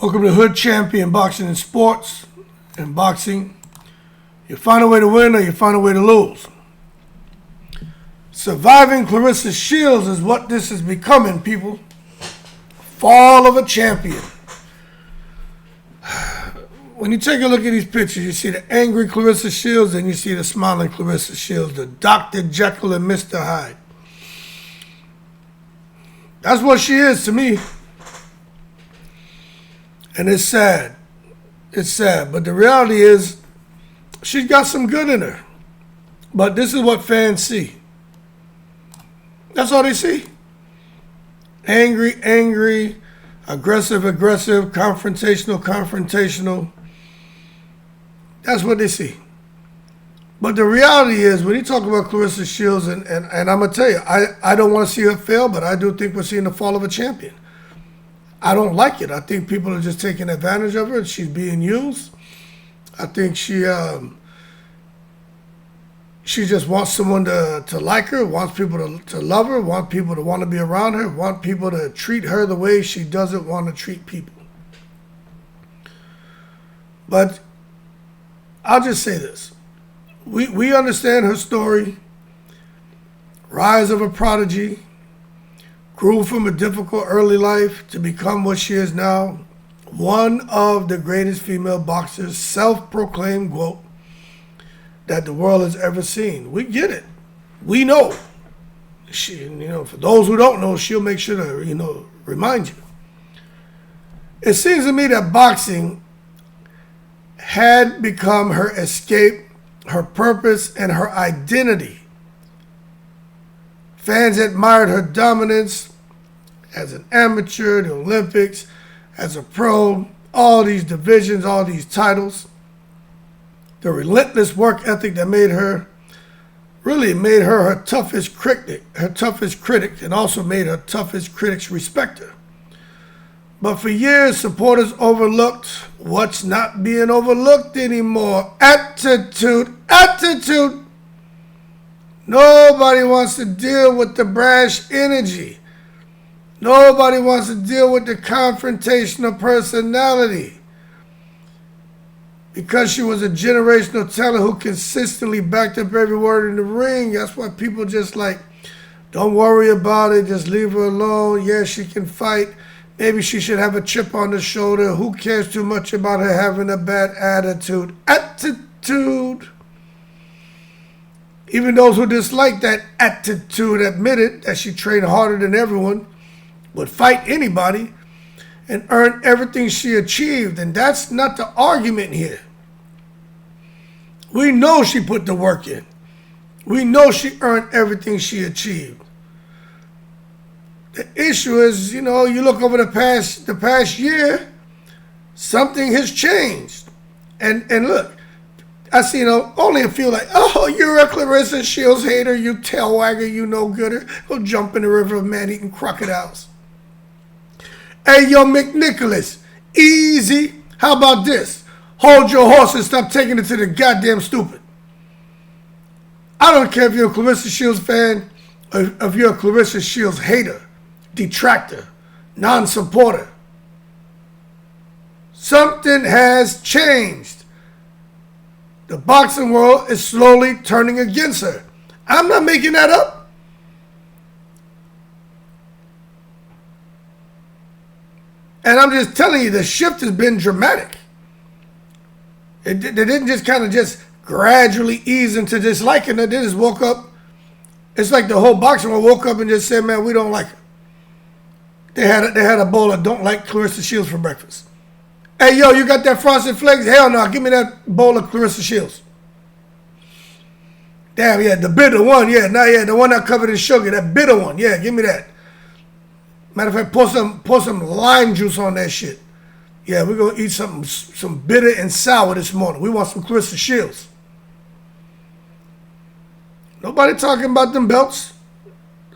Welcome to Hood Champion Boxing and Sports. In boxing, you find a way to win or you find a way to lose. Surviving Claressa Shields is what this is becoming, people. Fall of a champion. When you take a look at these pictures, you see the angry Claressa Shields and you see the smiling Claressa Shields, the Dr. Jekyll and Mr. Hyde. That's what she is to me. And it's sad. It's sad. But the reality is, she's got some good in her. But this is what fans see. That's all they see. Angry, aggressive, confrontational. That's what they see. But the reality is, when you talk about Claressa Shields, and I'm going to tell you, I don't want to see her fail, but I do think we're seeing the fall of a champion. I don't like it. I think people are just taking advantage of her. She's being used. I think she just wants someone to like her, wants people to love her, wants people to want to be around her, want people to treat her the way she doesn't want to treat people. But I'll just say this. We understand her story. Rise of a prodigy. Grew from a difficult early life to become what she is now. One of the greatest female boxers, self-proclaimed GOAT, that the world has ever seen. We get it. We know. She, for those who don't know, she'll make sure to, remind you. It seems to me that boxing had become her escape, her purpose, and her identity. Fans admired her dominance as an amateur, the Olympics, as a pro, all these divisions, all these titles. The relentless work ethic that made her her toughest critic, and also made her toughest critics respect her. But for years, supporters overlooked what's not being overlooked anymore. Attitude. Nobody wants to deal with the brash energy. Nobody wants to deal with the confrontational personality. Because she was a generational talent who consistently backed up every word in the ring. That's why people just don't worry about it. Just leave her alone. Yeah, she can fight. Maybe she should have a chip on the shoulder. Who cares too much about her having a bad attitude? Even those who dislike that attitude admitted that she trained harder than everyone, would fight anybody, and earn everything she achieved. And that's not the argument here. We know she put the work in. We know she earned everything she achieved. The issue is, you look over the past year, something has changed. And look, I see, only a few oh, you're a Claressa Shields hater, you tail wagger, you no gooder. Go jump in the river of man-eating crocodiles. Hey, yo, McNicholas, easy. How about this? Hold your horse and stop taking it to the goddamn stupid. I don't care if you're a Claressa Shields fan or if you're a Claressa Shields hater, detractor, non-supporter. Something has changed. The boxing world is slowly turning against her. I'm not making that up. And I'm just telling you, the shift has been dramatic. They didn't just kind of just gradually ease into disliking her. They just woke up. It's like the whole boxing world woke up and just said, man, we don't like her. They had a bowl of don't like Claressa Shields for breakfast. Hey, yo, you got that Frosted Flakes? Hell no, give me that bowl of Claressa Shields. Damn, yeah, the bitter one, the one not covered in sugar, that bitter one, yeah, give me that. Matter of fact, pour some lime juice on that shit. Yeah, we're going to eat some bitter and sour this morning. We want some Claressa Shields. Nobody talking about them belts.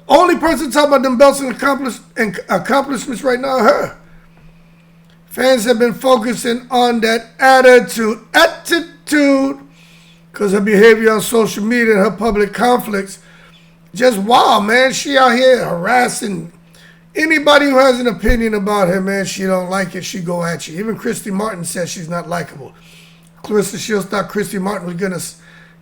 Only person talking about them belts and accomplishments right now are her. Fans have been focusing on that attitude, because her behavior on social media and her public conflicts. Just wow, man. She out here harassing Anybody who has an opinion about her, man, she don't like it, she go at you. Even Christy Martin says she's not likable. Claressa Shields thought Christy Martin was going to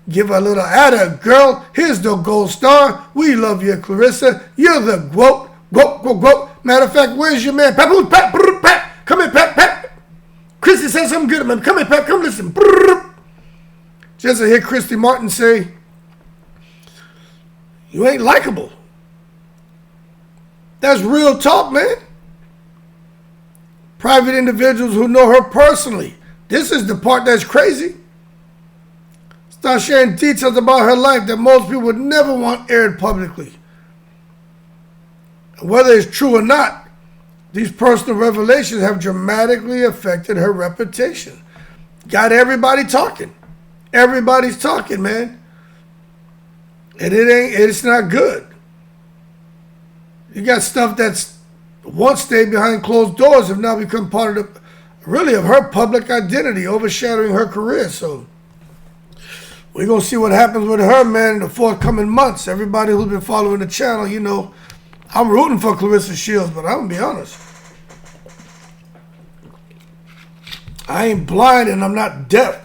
give her a little atta. Girl, here's the gold star. We love you, Claressa. You're the GWOAT. GWOAT. Matter of fact, where's your man? Pat, Pat, Pat. Come here, Pat, Pat. Christy said something good, man. Come here, Pat. Come listen. Just to hear Christy Martin say, you ain't likable. That's real talk, man. Private individuals who know her personally. This is the part that's crazy. Start sharing details about her life that most people would never want aired publicly. And whether it's true or not, these personal revelations have dramatically affected her reputation. Got everybody talking. Everybody's talking, man. And it's not good. You got stuff that's once stayed behind closed doors have now become part of her public identity, overshadowing her career. So we're going to see what happens with her, man, in the forthcoming months. Everybody who's been following the channel, you know, I'm rooting for Claressa Shields, but I'm going to be honest. I ain't blind and I'm not deaf.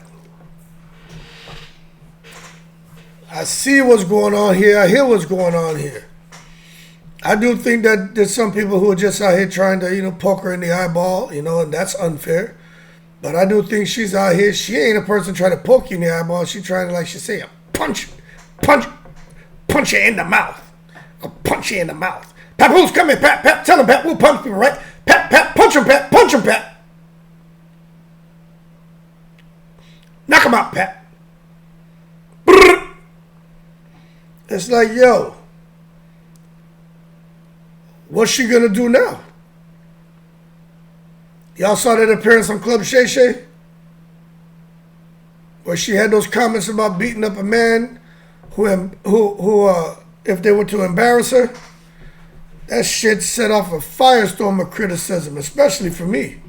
I see what's going on here. I hear what's going on here. I do think that there's some people who are just out here trying to, you know, poke her in the eyeball, you know, and that's unfair. But I do think she's out here. She ain't a person trying to poke you in the eyeball. She's trying to, like she say, punch you in the mouth. I'll punch you in the mouth. Pat, who's coming? Pat, tell him, Pat, we'll punch people, right? Pat, punch him, Pat. Knock him out, Pat. It's like, yo, what's she gonna do now? Y'all saw that appearance on Club Shay Shay? Where she had those comments about beating up a man who if they were to embarrass her. That shit set off a firestorm of criticism, especially for me.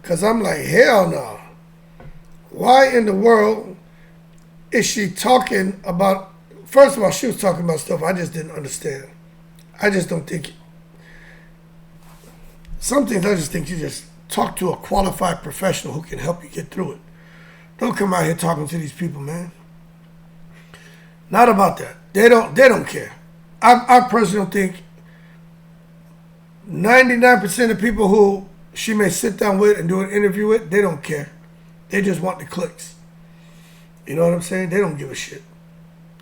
Because I'm like, hell no. Why in the world is she talking about... First of all, she was talking about stuff I just didn't understand. I just don't think... Some things I just think you just talk to a qualified professional who can help you get through it. Don't come out here talking to these people, man. Not about that. They don't care. I personally don't think 99% of people who she may sit down with and do an interview with, they don't care. They just want the clicks. You know what I'm saying? They don't give a shit.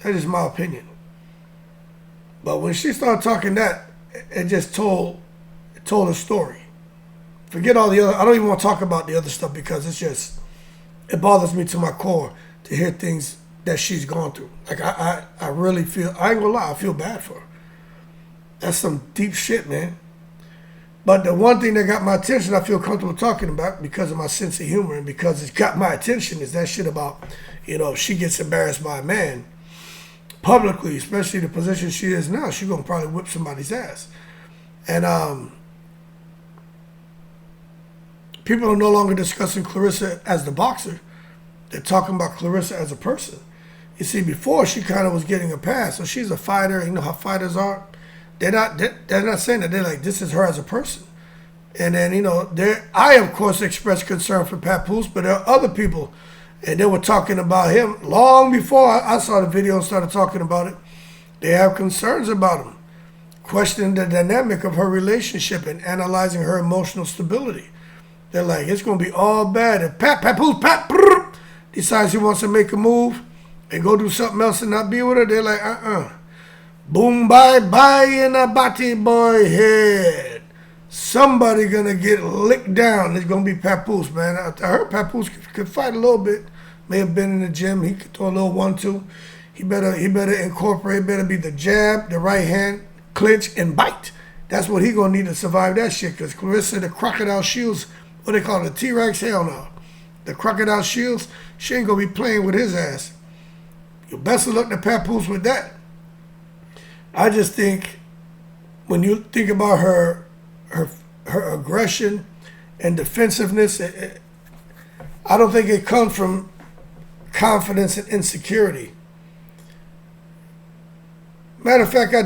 That's just my opinion. But when she started talking that, it just told a story. Forget all the other... I don't even want to talk about the other stuff because it's just... It bothers me to my core to hear things that she's gone through. Like, I really feel... I ain't gonna lie, I feel bad for her. That's some deep shit, man. But the one thing that got my attention, I feel comfortable talking about because of my sense of humor and because it's got my attention, is that shit about, you know, if she gets embarrassed by a man publicly, especially the position she is now, she's going to probably whip somebody's ass. And people are no longer discussing Claressa as the boxer. They're talking about Claressa as a person. You see, before she kind of was getting a pass, so she's a fighter. You know how fighters are. They're not saying that. They're like, this is her as a person. And then, you know, I, of course, expressed concern for Papoose, but there are other people, and they were talking about him long before I saw the video and started talking about it. They have concerns about him, questioning the dynamic of her relationship and analyzing her emotional stability. They're like, it's going to be all bad. If Papoose decides he wants to make a move and go do something else and not be with her, they're like, Boom, bye in a body boy head. Somebody gonna get licked down. It's gonna be Papoose, man. I heard Papoose could fight a little bit. May have been in the gym. He could throw a little 1-2. He better incorporate. Better be the jab, the right hand, clinch, and bite. That's what he gonna need to survive that shit. Cause Claressa, the crocodile shields, what they call it, the T-Rex, hell no. The crocodile shields, she ain't gonna be playing with his ass. You best of luck to Papoose with that. I just think when you think about her aggression and defensiveness, I don't think it comes from confidence and insecurity. Matter of fact, I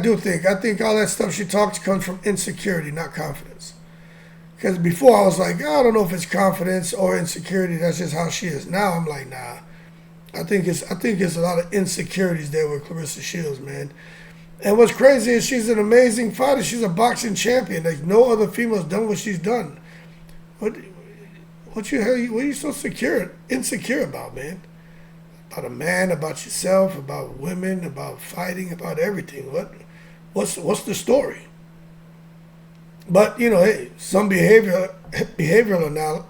think all that stuff she talks comes from insecurity, not confidence. Because before I was like, I don't know if it's confidence or insecurity. That's just how she is. Now I'm like, nah. I think it's a lot of insecurities there with Claressa Shields, man. And what's crazy is she's an amazing fighter. She's a boxing champion. Like no other female's done what she's done. What are you so insecure about, man? About a man, about yourself, about women, about fighting, about everything. What's the story? But hey, some behavioral now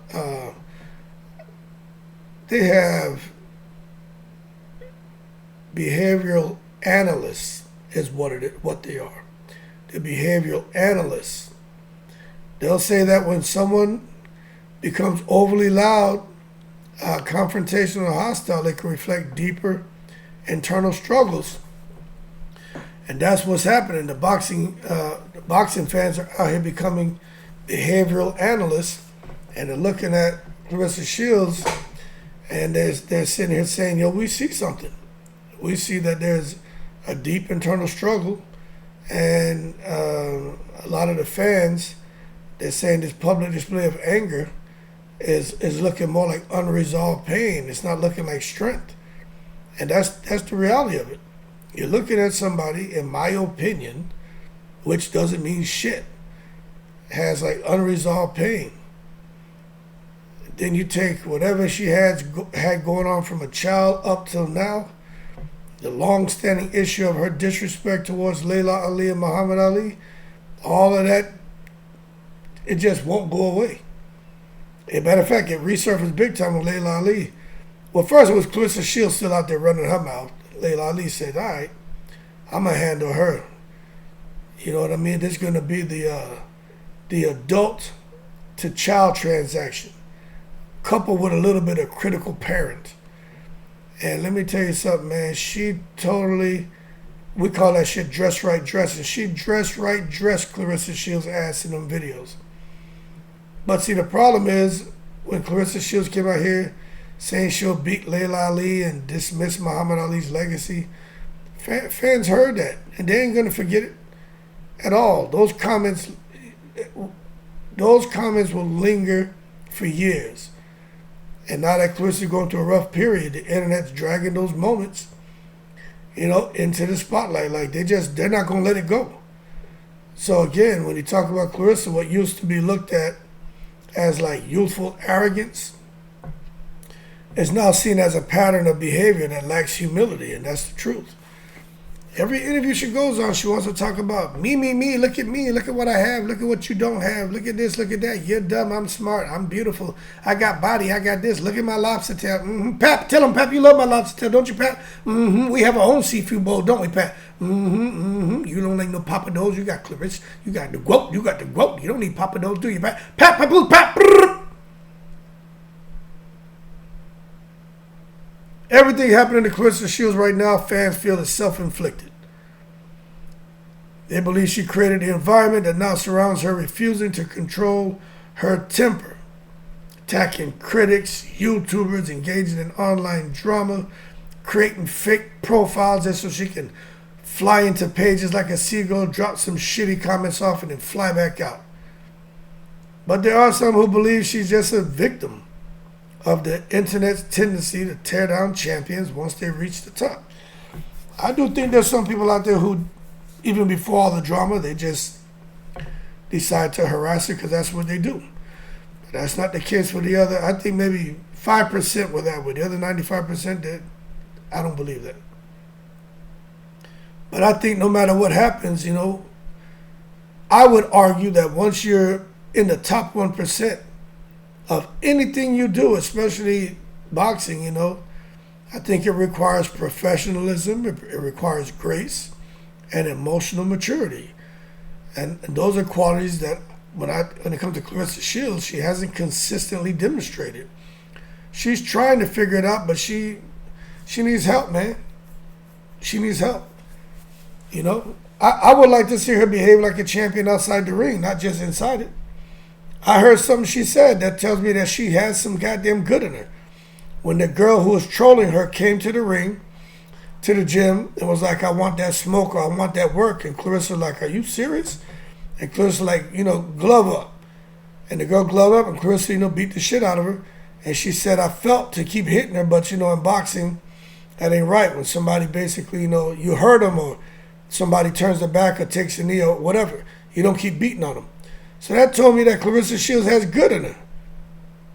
they have behavioral analysts is what they are. They're behavioral analysts. They'll say that when someone becomes overly loud, confrontational, or hostile, it can reflect deeper internal struggles. And that's what's happening. The boxing fans are out here becoming behavioral analysts, and they're looking at Claressa Shields, and they're sitting here saying, yo, we see something. We see that there's a deep internal struggle, and a lot of the fans, they're saying this public display of anger is looking more like unresolved pain. It's not looking like strength. And that's the reality of it. You're looking at somebody, in my opinion, which doesn't mean shit, has like unresolved pain. Then you take whatever she had going on from a child up till now, the long-standing issue of her disrespect towards Layla Ali and Muhammad Ali, all of that, it just won't go away. As a matter of fact, it resurfaced big time with Layla Ali. Well, first it was Claressa Shields still out there running her mouth. Layla Ali said, all right, I'm going to handle her. You know what I mean? There's going to be the adult to child transaction, coupled with a little bit of critical parent. And let me tell you something, man. She totally, we call that shit dress right dressing. She dressed Claressa Shields' ass in them videos. But see, the problem is, when Claressa Shields came out here saying she'll beat Layla Ali and dismiss Muhammad Ali's legacy, fans heard that, and they ain't gonna forget it at all. Those comments will linger for years. And now that Claressa's going through a rough period, the internet's dragging those moments, into the spotlight. Like they're not gonna let it go. So again, when you talk about Claressa, what used to be looked at as like youthful arrogance is now seen as a pattern of behavior that lacks humility, and that's the truth. Every interview she goes on, she wants to talk about me, look at what I have, look at what you don't have, look at this, look at that, you're dumb, I'm smart, I'm beautiful, I got body, I got this, look at my lobster tail. Pap, tell him, Pap, you love my lobster tail, don't you, Pap? We have our own seafood bowl, don't we, Pap? You don't like no papados, you got Claressa, you got the goat, you don't need papados, do you, Pap? Pap, Pap. Everything happening to Claressa Shields right now, fans feel is self-inflicted. They believe she created the environment that now surrounds her, refusing to control her temper, attacking critics, YouTubers, engaging in online drama, creating fake profiles just so she can fly into pages like a seagull, drop some shitty comments off, and then fly back out. But there are some who believe she's just a victim of the internet's tendency to tear down champions once they reach the top. I do think there's some people out there who, even before all the drama, they just decide to harass her because that's what they do. But that's not the case for the other. I think maybe 5% were that way. The other 95%, that I don't believe that. But I think no matter what happens, I would argue that once you're in the top 1%, of anything you do, especially boxing, I think it requires professionalism, it requires grace and emotional maturity. And those are qualities that when it comes to Claressa Shields, she hasn't consistently demonstrated. She's trying to figure it out, but she needs help, man. She needs help. I would like to see her behave like a champion outside the ring, not just inside it. I heard something she said that tells me that she has some goddamn good in her. When the girl who was trolling her came to the ring, to the gym and was like, I want that smoke or I want that work. And Claressa like, are you serious? And Claressa like, glove up. And the girl glove up and Claressa, beat the shit out of her. And she said, I felt to keep hitting her, but, in boxing, that ain't right. When somebody basically, you hurt them or somebody turns their back or takes a knee or whatever, you don't keep beating on them. So that told me that Claressa Shields has good in her.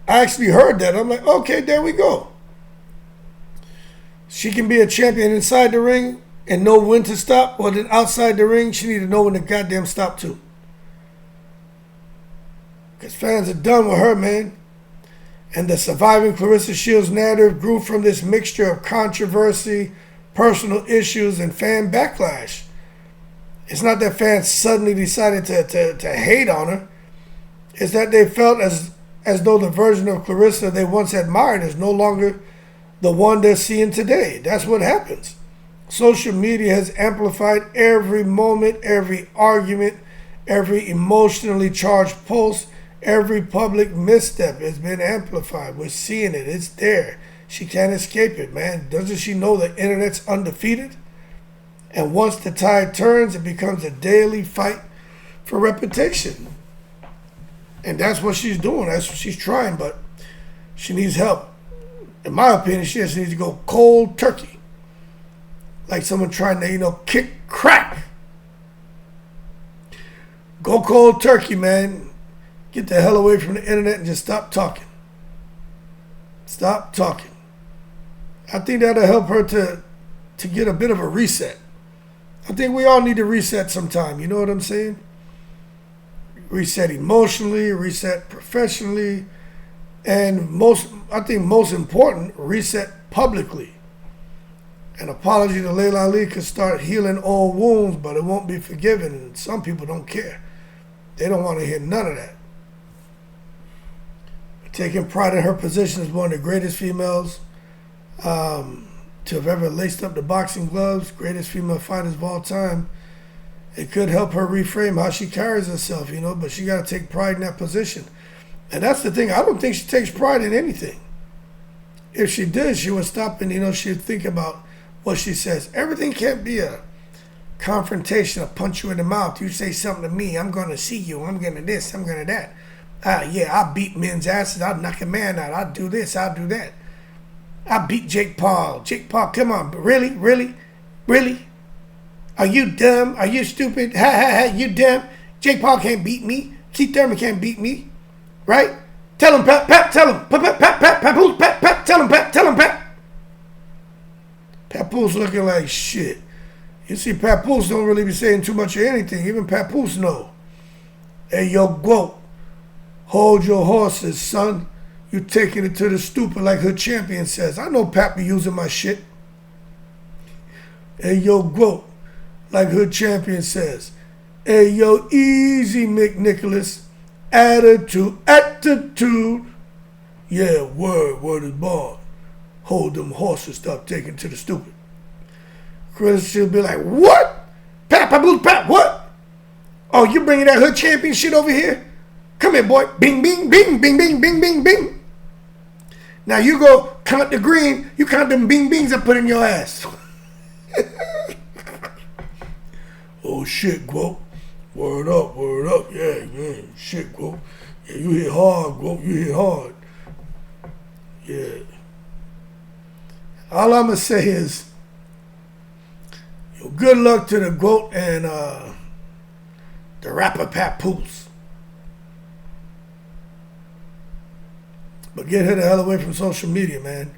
I actually heard that. I'm like, okay, there we go. She can be a champion inside the ring and know when to stop, or then outside the ring, she need to know when to goddamn stop too. Because fans are done with her, man. And the surviving Claressa Shields narrative grew from this mixture of controversy, personal issues, and fan backlash. It's not that fans suddenly decided to hate on her. It's that they felt as though the version of Claressa they once admired is no longer the one they're seeing today. That's what happens. Social media has amplified every moment, every argument, every emotionally charged post, every public misstep has been amplified. We're seeing it. It's there. She can't escape it, man. Doesn't she know the internet's undefeated? And once the tide turns, it becomes a daily fight for reputation. And that's what she's doing. That's what she's trying, but she needs help. In my opinion, she just needs to go cold turkey. Like someone trying to, kick crack. Go cold turkey, man. Get the hell away from the internet and just stop talking. Stop talking. I think that'll help her to get a bit of a reset. I think we all need to reset sometime. You know what I'm saying? Reset emotionally, reset professionally, and I think most important, reset publicly. An apology to Layla Ali could start healing old wounds, but it won't be forgiven, and some people don't care. They don't want to hear none of that. Taking pride in her position as one of the greatest females to have ever laced up the boxing gloves, greatest female fighters of all time, it could help her reframe how she carries herself, but she got to take pride in that position. And that's the thing. I don't think she takes pride in anything. If she did, she would stop and, she'd think about what she says. Everything can't be a confrontation, a punch you in the mouth. You say something to me, I'm going to see you, I'm going to this, I'm going to that. I beat men's asses, I'll knock a man out, I'll do this, I'll do that. I beat Jake Paul. Jake Paul, come on, really? Are you dumb? Are you stupid? You dumb? Jake Paul can't beat me. Keith Thurman can't beat me. Right? Tell him, Pat, tell him. Pat, tell him, Pat. Papoose looking like shit. You see, Papoose don't really be saying too much of anything. Even Papoose know. Hey, yo, Guo, hold your horses, son. You taking it to the stupid like her champion says. I know Pat be using my shit. Hey, yo, Guo, like her champion says. Hey, yo, easy, McNicholas. Attitude. Yeah, word is born. Hold them horses, stop taking to the stupid. Chris, she'll be like, what? Pat, what? Oh, you bringing that hood champion shit over here? Come here, boy. Bing, bing, bing, bing, bing, bing, bing, bing. Now you go count the green, you count them bing bings I put in your ass. Oh shit, Guo. Word up. Yeah, shit, Guo. Yeah, you hit hard, Guo. You hit hard. Yeah. All I'm going to say is, good luck to the GOAT and the rapper Papoose. But get her the hell away from social media, man.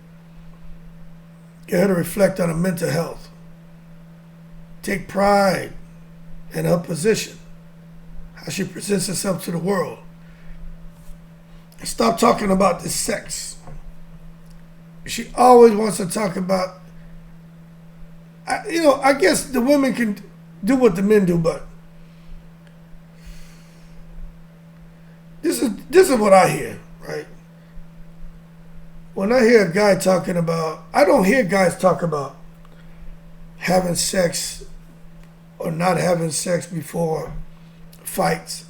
Get her to reflect on her mental health. Take pride in her position, how she presents herself to the world. And stop talking about this sex. She always wants to talk about, I guess the women can do what the men do, but this is what I hear, right? When I hear a guy talking about, I don't hear guys talk about having sex or not having sex before fights.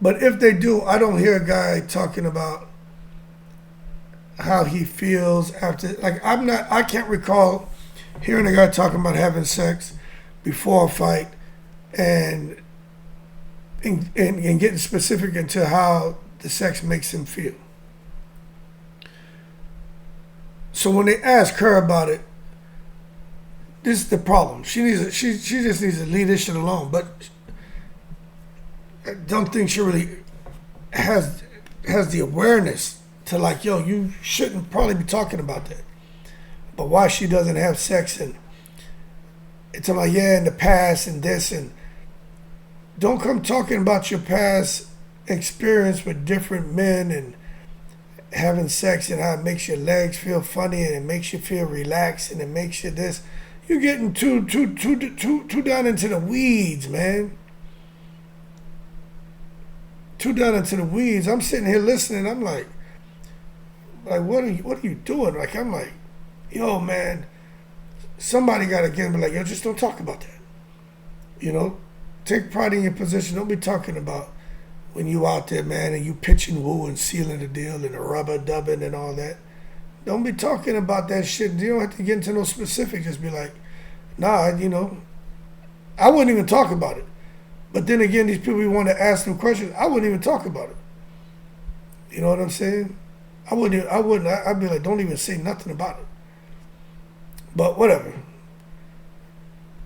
But if they do, I don't hear a guy talking about how he feels after. Like I can't recall hearing a guy talking about having sex before a fight and getting specific into how the sex makes him feel. So when they ask her about it, this is the problem. She just needs to leave this shit alone. But I don't think she really has the awareness to like, yo, you shouldn't probably be talking about that. But why she doesn't have sex and it's like, yeah, in the past and this, and don't come talking about your past experience with different men and having sex and how it makes your legs feel funny and it makes you feel relaxed and it makes you this. You're getting too down into the weeds, man. Too down into the weeds. I'm sitting here listening. I'm like, what are you doing? Like, I'm like, yo, man, somebody got to get me like, yo, just don't talk about that. You know, take pride in your position. Don't be talking about when you out there, man, and you pitching woo and sealing the deal and the rubber dubbing and all that. Don't be talking about that shit. You don't have to get into no specifics. Just be like, nah, you know, I wouldn't even talk about it. But then again, these people you want to ask them questions, I wouldn't even talk about it. You know what I'm saying? I'd be like, don't even say nothing about it. But whatever.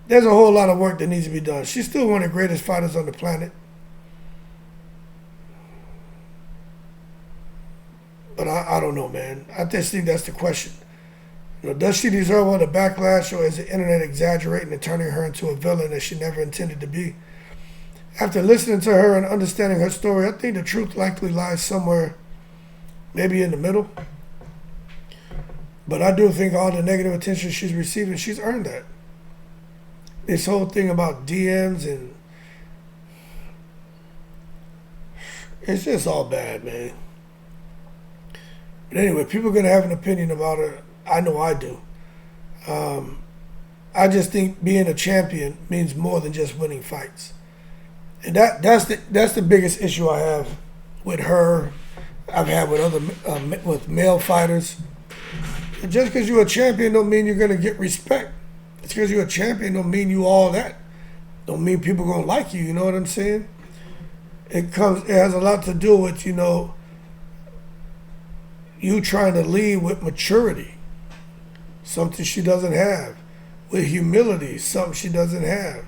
There's a whole lot of work that needs to be done. She's still one of the greatest fighters on the planet. But I don't know, man. I just think that's the question. You know, does she deserve all the backlash, or is the internet exaggerating and turning her into a villain that she never intended to be? After listening to her and understanding her story, I think the truth likely lies somewhere maybe in the middle. But I do think all the negative attention she's receiving, she's earned that. This whole thing about DMs and it's just all bad, man. But anyway, people are going to have an opinion about her. I know I do. I just think being a champion means more than just winning fights. And that's the biggest issue I have with her. I've had with other with male fighters. And just because you're a champion don't mean you're going to get respect. It's because you're a champion don't mean you all that. Don't mean people going to like you, you know what I'm saying? It has a lot to do with, you know, you trying to lead with maturity, something she doesn't have, with humility, something she doesn't have,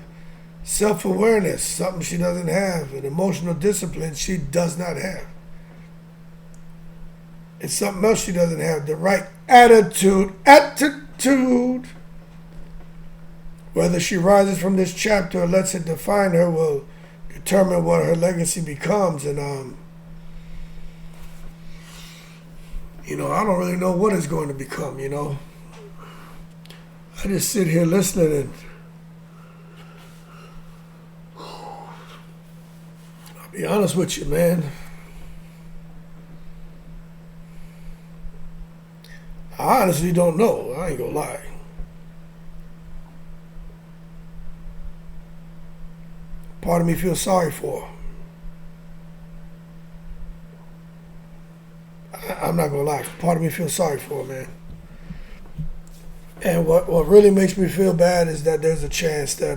self-awareness, something she doesn't have, and emotional discipline she does not have. And something else she doesn't have, the right attitude. Whether she rises from this chapter or lets it define her will determine what her legacy becomes. And you know, I don't really know what it's going to become, you know. I just sit here listening and I'll be honest with you, man. I honestly don't know. I ain't gonna lie. Part of me feels sorry for her. I'm not gonna lie. Part of me feels sorry for her, man. And what really makes me feel bad is that there's a chance that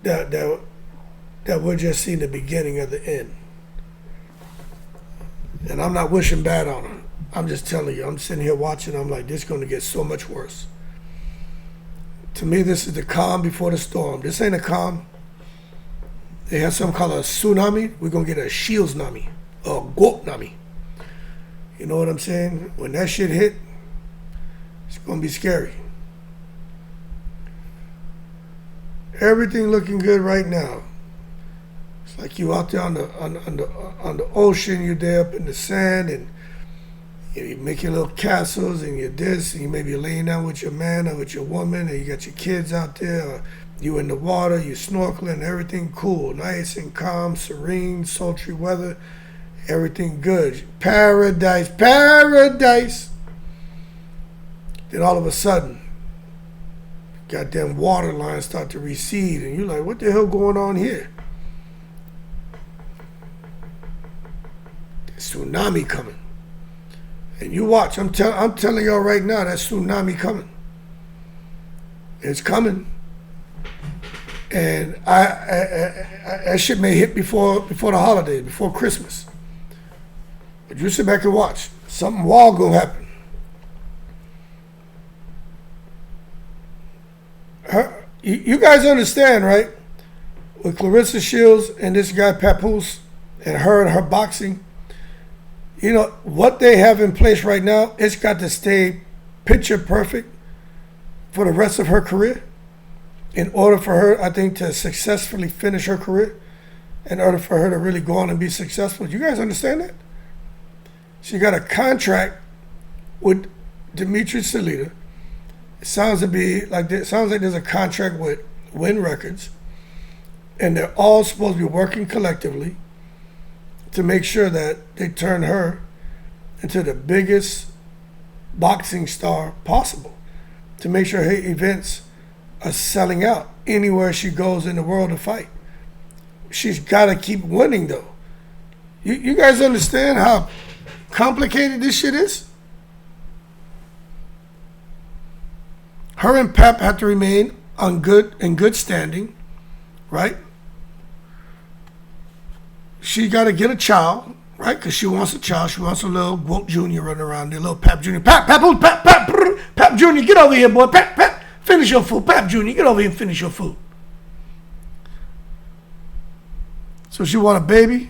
that we're just seeing the beginning of the end. And I'm not wishing bad on her. I'm just telling you. I'm sitting here watching. I'm like, this is going to get so much worse. To me, this is the calm before the storm. This ain't a calm. They have something called a tsunami. We're going to get a shields-nami or a goat-nami. You know what I'm saying? When that shit hit, it's going to be scary. Everything looking good right now. It's like you out there on the ocean, you're there up in the sand, and you make your little castles, and you're this, and you may be laying down with your man or with your woman, and you got your kids out there, or you in the water, you snorkeling, everything cool, nice and calm, serene, sultry weather, everything good. Paradise, paradise. Then all of a sudden, goddamn water lines start to recede, and you're like, what the hell going on here? Tsunami coming. And you watch. I'm telling y'all right now, that tsunami coming. It's coming. And that shit may hit before the holidays, before Christmas. But you sit back and watch. Something wild gonna happen. You guys understand, right? With Claressa Shields and this guy Papoose and her boxing, you know, what they have in place right now, it's got to stay picture perfect for the rest of her career in order for her, I think, to successfully finish her career, in order for her to really go on and be successful. You guys understand that? She got a contract with Dimitri Salita. It sounds like there's a contract with Win Records, and they're all supposed to be working collectively to make sure that they turn her into the biggest boxing star possible, to make sure her events are selling out anywhere she goes in the world to fight. She's got to keep winning, though. You guys understand how complicated this shit is? Her and Pep have to remain in good standing, right? She got to get a child, right? Because she wants a child. She wants a little Walt Jr. running around there, little Pep Jr. Pep Jr., get over here, boy. Pep, finish your food. Pep Jr., get over here and finish your food. So she want a baby.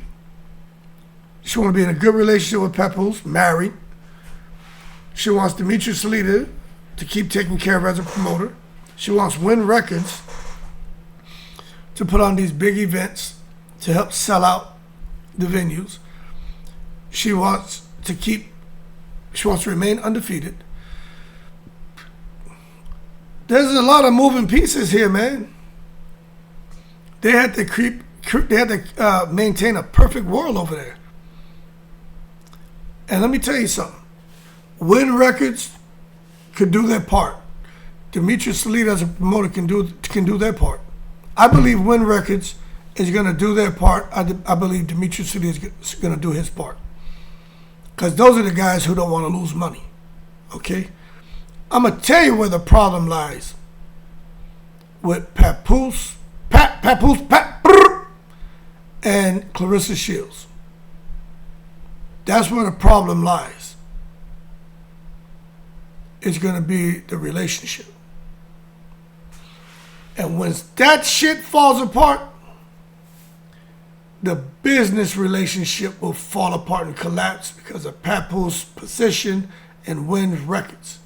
She want to be in a good relationship with Papoose, married. She wants Dimitri Salita to keep taking care of her as a promoter. She wants Win Records to put on these big events to help sell out the venues. She wants to remain undefeated. There's a lot of moving pieces here, man. They had to maintain a perfect world over there. And let me tell you something. Win Records could do their part. Dimitri Salita as a promoter can do their part. I believe Win Records is going to do their part. I believe Dimitri Salita is going to do his part. Because those are the guys who don't want to lose money. Okay? I'm going to tell you where the problem lies. With Papoose, and Claressa Shields. That's where the problem lies. It's going to be the relationship. And once that shit falls apart, the business relationship will fall apart and collapse because of Papoose' position and Win Records.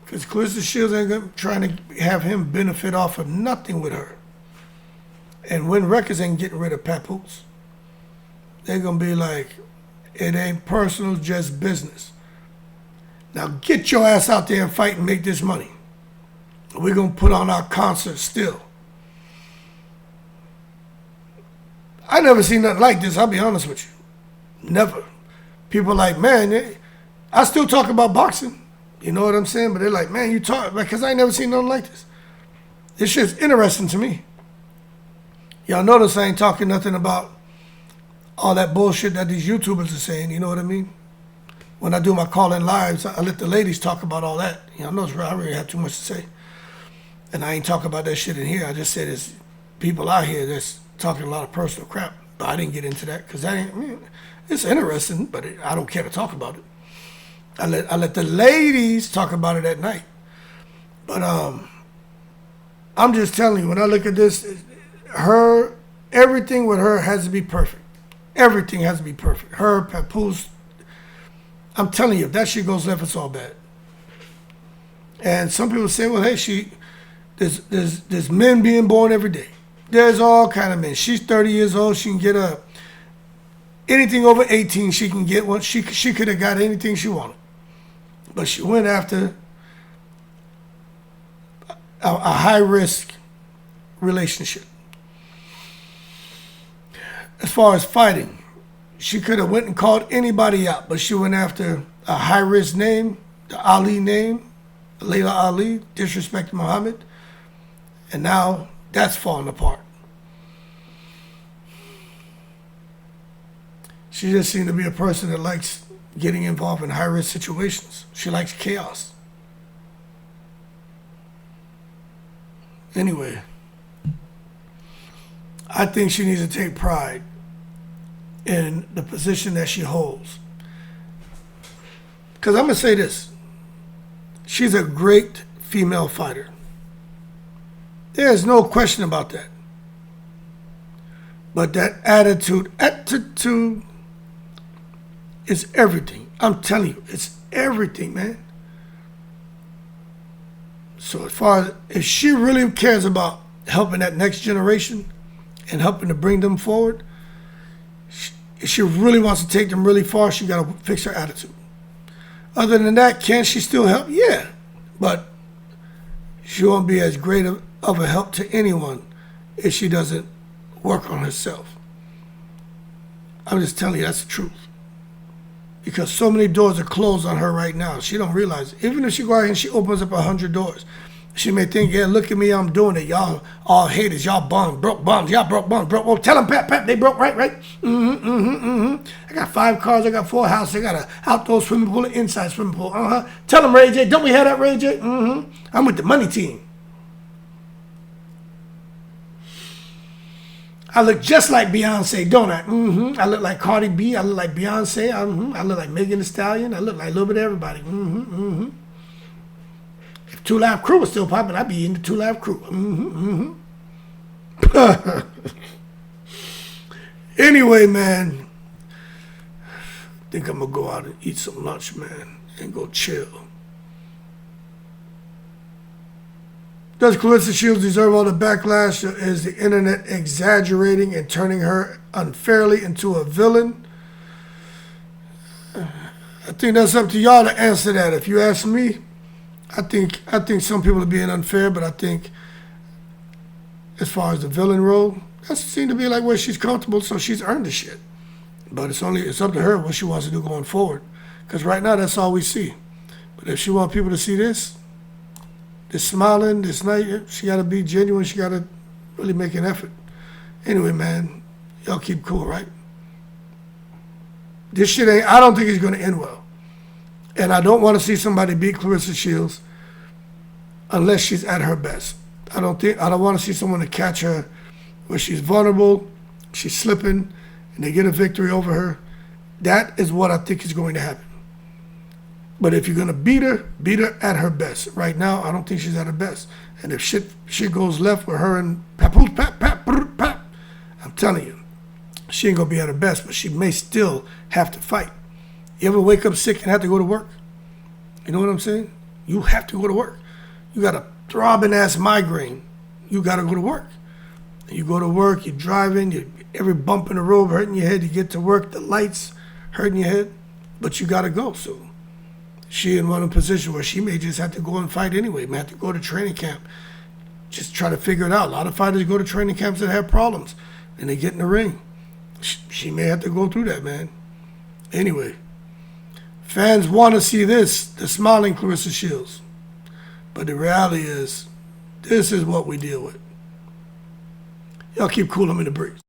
Because Claressa Shields ain't trying to have him benefit off of nothing with her. And Win Records ain't getting rid of Papoose. They're going to be like, it ain't personal, just business. Now get your ass out there and fight and make this money. We're going to put on our concert still. I never seen nothing like this, I'll be honest with you. Never. People like, man, I still talk about boxing. You know what I'm saying? But they're like, man, you talk, because I ain't never seen nothing like this. This shit's interesting to me. Y'all notice I ain't talking nothing about all that bullshit that these YouTubers are saying, you know what I mean? When I do my call-in lives, I let the ladies talk about all that. You know, I really have too much to say. And I ain't talking about that shit in here. I just said there's people out here that's talking a lot of personal crap. But I didn't get into that because it's interesting, but I don't care to talk about it. I let the ladies talk about it at night. But I'm just telling you, when I look at this, everything with her has to be perfect. Everything has to be perfect. Her, Papoose, I'm telling you, if that shit goes left, it's all bad. And some people say, well, hey, there's men being born every day. There's all kind of men. She's 30 years old. She can get anything over 18. She can get one. She could have got anything she wanted, but she went after a high risk relationship. As far as fighting, she could have went and called anybody out, but she went after a high risk name, the Ali name, Layla Ali, disrespected Muhammad, and now that's falling apart. She just seemed to be a person that likes getting involved in high-risk situations. She likes chaos. Anyway, I think she needs to take pride in the position that she holds. Because I'm going to say this. She's a great female fighter. There's no question about that. But that attitude is everything. I'm telling you, it's everything, man. So as far as if she really cares about helping that next generation and helping to bring them forward, if she really wants to take them really far, she got to fix her attitude. Other than that, can she still help? Yeah. But she won't be as great of a help to anyone if she doesn't work on herself. I'm just telling you, that's the truth. Because so many doors are closed on her right now. She don't realize it. Even if she go out and she opens up 100 doors, she may think, yeah, look at me, I'm doing it. Y'all all haters, y'all broke bums, y'all broke bums, broke. Well, tell them, Pat, they broke, right? I got 5 cars, I got 4 houses, I got an outdoor swimming pool, an inside swimming pool. Tell them, Ray J, don't we have that, Ray J? I'm with the money team. I look just like Beyonce, don't I? I look like Cardi B. I look like Beyonce. I look like Megan Thee Stallion. I look like a little bit of everybody. If 2 Live Crew was still popping, I'd be in the 2 Live Crew. Anyway, man, I think I'm going to go out and eat some lunch, man, and go chill. Does Claressa Shields deserve all the backlash? Is the internet exaggerating and turning her unfairly into a villain? I think that's up to y'all to answer that. If you ask me, I think some people are being unfair, but I think as far as the villain role, that seems to be like where she's comfortable, so she's earned the shit. But it's up to her what she wants to do going forward. Because right now, that's all we see. But if she wants people to see this smiling, this night, she got to be genuine. She got to really make an effort. Anyway, man, y'all keep cool, right? This shit I don't think it's going to end well. And I don't want to see somebody beat Claressa Shields unless she's at her best. I don't want to see someone to catch her where she's vulnerable, she's slipping, and they get a victory over her. That is what I think is going to happen. But if you're going to beat her at her best. Right now, I don't think she's at her best. And if shit goes left with her and pap, I'm telling you, she ain't going to be at her best, but she may still have to fight. You ever wake up sick and have to go to work? You know what I'm saying? You have to go to work. You got a throbbing ass migraine. You got to go to work. And you go to work, you're driving, every bump in the road hurting your head. You get to work, the lights hurting your head, but you got to go. So she in one position where she may just have to go and fight anyway. May have to go to training camp. Just try to figure it out. A lot of fighters go to training camps that have problems, and they get in the ring. She may have to go through that, man. Anyway, fans want to see the smiling Claressa Shields. But the reality is, this is what we deal with. Y'all keep cool. I'm in the breeze.